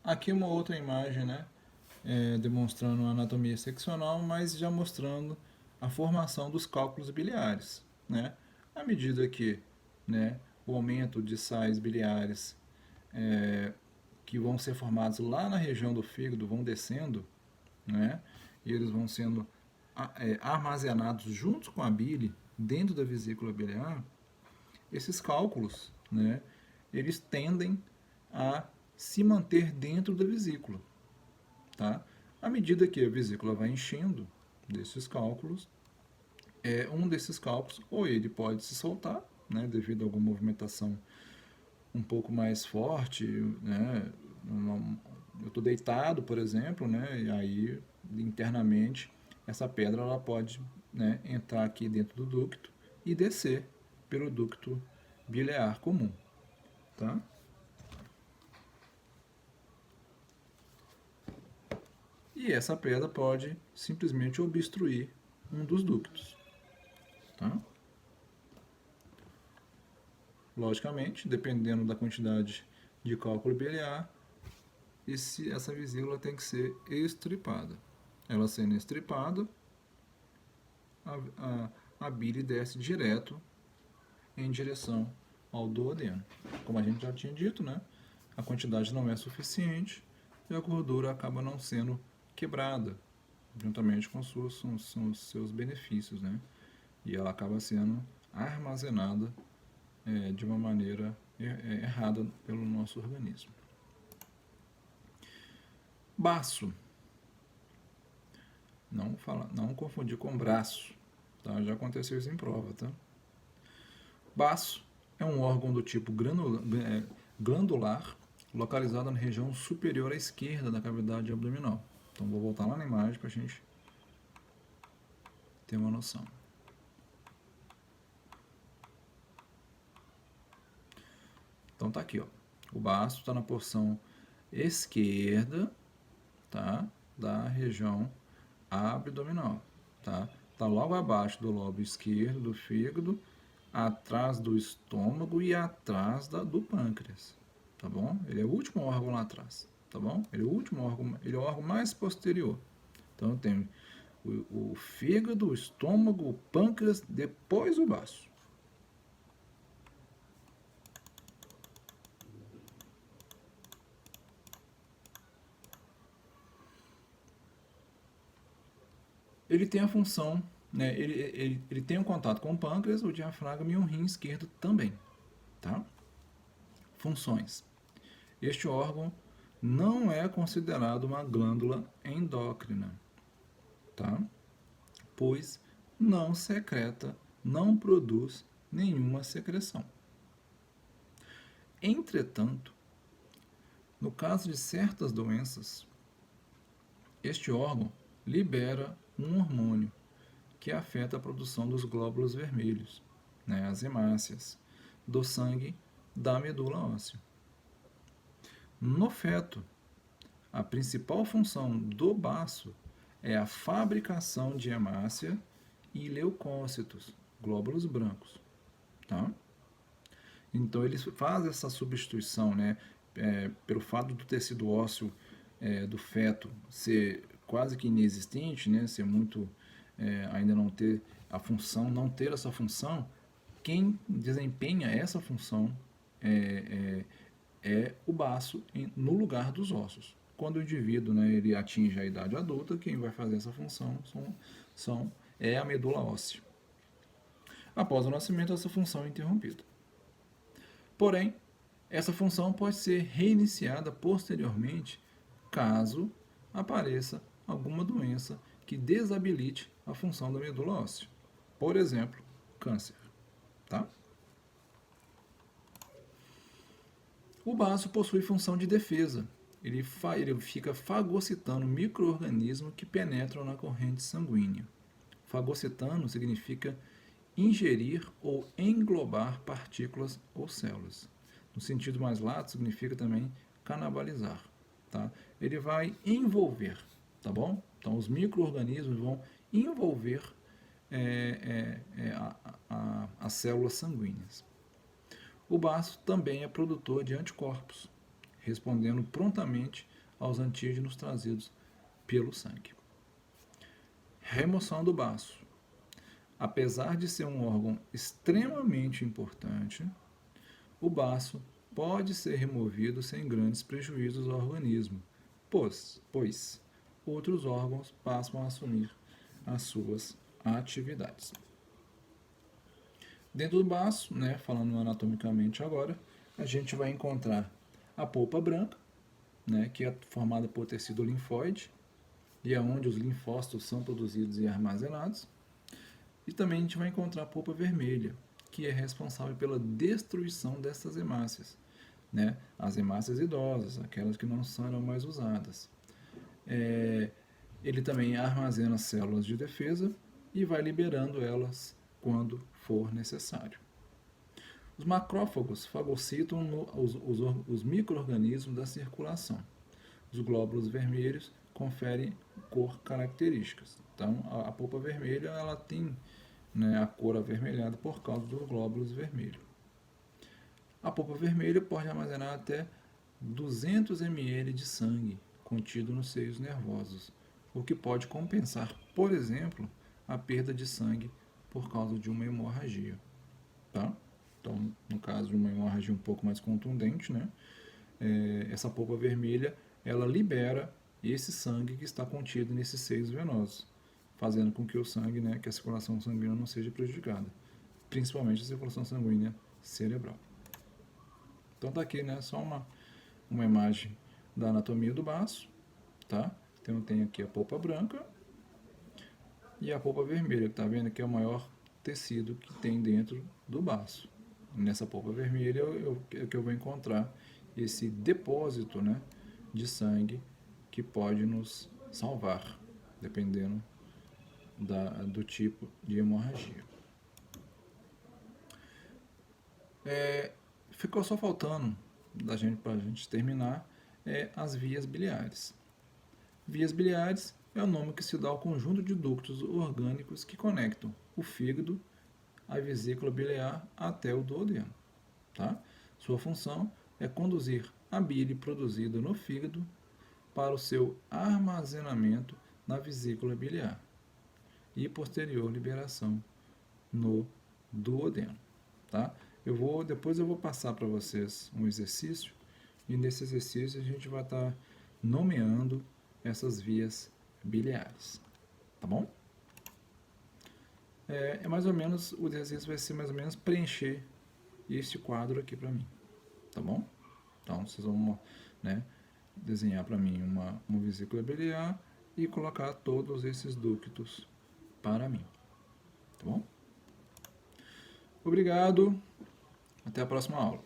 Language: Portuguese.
Aqui uma outra imagem, né? Demonstrando a anatomia seccional, mas já mostrando a formação dos cálculos biliares, né? À medida que, né, o aumento de sais biliares que vão ser formados lá na região do fígado vão descendo, né? E eles vão sendo armazenados junto com a bile dentro da vesícula biliar. Esses cálculos, né, eles tendem a se manter dentro da vesícula, tá? À medida que a vesícula vai enchendo desses cálculos, um desses cálculos ou ele pode se soltar, né, devido a alguma movimentação um pouco mais forte, né? Eu estou deitado, por exemplo, né? E aí internamente essa pedra ela pode, né, entrar aqui dentro do ducto e descer pelo ducto biliar comum, tá? E essa pedra pode simplesmente obstruir um dos ductos, tá? Logicamente, dependendo da quantidade de cálculo biliar, essa vesícula tem que ser estripada. Ela sendo estripada, a bile desce direto em direção ao duodeno. Como a gente já tinha dito, né? A quantidade não é suficiente e a gordura acaba não sendo quebrada, juntamente com os seus benefícios, né? E ela acaba sendo armazenada de uma maneira errada pelo nosso organismo. Baço. Não confundir com braço. Tá? Já aconteceu isso em prova. Tá? Baço é um órgão do tipo glandular, localizado na região superior à esquerda da cavidade abdominal. Então vou voltar lá na imagem para a gente ter uma noção. Então tá aqui, ó. O baço está na porção esquerda, tá, da região abdominal, tá? Tá logo abaixo do lobo esquerdo do fígado, atrás do estômago e atrás do pâncreas, tá bom? Ele é o último órgão lá atrás, tá bom? Ele é o último órgão, ele é o órgão mais posterior. Então eu tenho o fígado, o estômago, o pâncreas, depois o baço. Ele tem a função, né? Ele tem um contato com o pâncreas, o diafragma e um rim esquerdo também, tá? Funções. Este órgão não é considerado uma glândula endócrina, tá? Pois não secreta, não produz nenhuma secreção. Entretanto, no caso de certas doenças, este órgão libera um hormônio que afeta a produção dos glóbulos vermelhos, né, as hemácias, do sangue da medula óssea. No feto, a principal função do baço é a fabricação de hemácia e leucócitos, glóbulos brancos. Tá? Então ele faz essa substituição, né, pelo fato do tecido ósseo do feto ser quase que inexistente, né, ser muito ainda não ter a função, não ter essa função, quem desempenha essa função é o baço no lugar dos ossos. Quando o indivíduo, né, ele atinge a idade adulta, quem vai fazer essa função é a medula óssea. Após o nascimento, essa função é interrompida. Porém, essa função pode ser reiniciada posteriormente caso apareça alguma doença que desabilite a função da medula óssea. Por exemplo, câncer. Tá? O baço possui função de defesa. Ele fica fagocitando micro-organismos que penetram na corrente sanguínea. Fagocitando significa ingerir ou englobar partículas ou células. No sentido mais lato, significa também canibalizar. Tá? Ele vai envolver, tá bom? Então, os micro-organismos vão envolver as células sanguíneas. O baço também é produtor de anticorpos, respondendo prontamente aos antígenos trazidos pelo sangue. Remoção do baço. Apesar de ser um órgão extremamente importante, o baço pode ser removido sem grandes prejuízos ao organismo, pois outros órgãos passam a assumir as suas atividades. Dentro do baço, né, falando anatomicamente agora, a gente vai encontrar a polpa branca, né, que é formada por tecido linfóide, e é onde os linfócitos são produzidos e armazenados. E também a gente vai encontrar a polpa vermelha, que é responsável pela destruição dessas hemácias, né? As hemácias idosas, aquelas que não serão mais usadas. Ele também armazena células de defesa e vai liberando elas quando for necessário. Os macrófagos fagocitam os micro-organismos da circulação. Os glóbulos vermelhos conferem cor características. Então, a polpa vermelha ela tem, né, a cor avermelhada por causa dos glóbulos vermelhos. A polpa vermelha pode armazenar até 200 ml de sangue contido nos seios nervosos, o que pode compensar, por exemplo, a perda de sangue por causa de uma hemorragia. Tá? Então, no caso de uma hemorragia um pouco mais contundente, né, essa polpa vermelha ela libera esse sangue que está contido nesses seios venosos, fazendo com que o sangue, né, que a circulação sanguínea não seja prejudicada, principalmente a circulação sanguínea cerebral. Então tá aqui, né, só uma imagem da anatomia do baço, tá? Então tem aqui a polpa branca e a polpa vermelha, que tá vendo que é o maior tecido que tem dentro do baço. Nessa polpa vermelha é que eu vou encontrar esse depósito, né, de sangue que pode nos salvar, dependendo do tipo de hemorragia. Ficou só faltando para a gente terminar as vias biliares. Vias biliares é o nome que se dá ao conjunto de ductos orgânicos que conectam o fígado, a vesícula biliar até o duodeno. Tá? Sua função é conduzir a bile produzida no fígado para o seu armazenamento na vesícula biliar e posterior liberação no duodeno. Tá? Depois eu vou passar para vocês um exercício e nesse exercício a gente vai estar nomeando essas vias biliares. Tá bom? Mais ou menos, o exercício vai ser mais ou menos preencher este quadro aqui para mim. Tá bom? Então vocês vão, né, desenhar para mim uma vesícula biliar e colocar todos esses ductos para mim. Tá bom? Obrigado. Até a próxima aula.